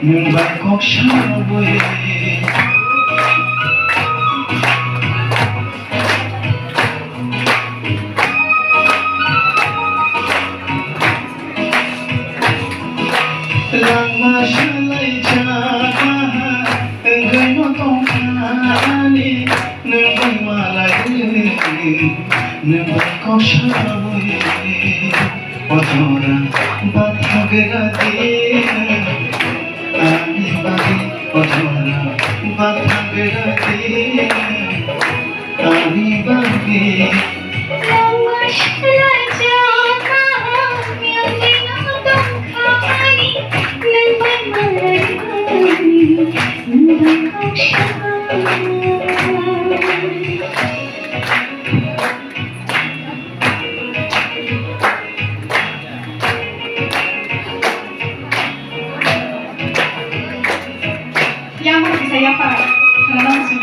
Bangkok Sharaway langma swlaijak gano tongkani nung malai Bangkok Sharaway Ojora bathagati Ani bagi ojora bathagati Ani bagi langma swlaijak yang dinodong kani nembay malay Bangkok Sharaway. Yang mau bisa ya Pak, karena langsung.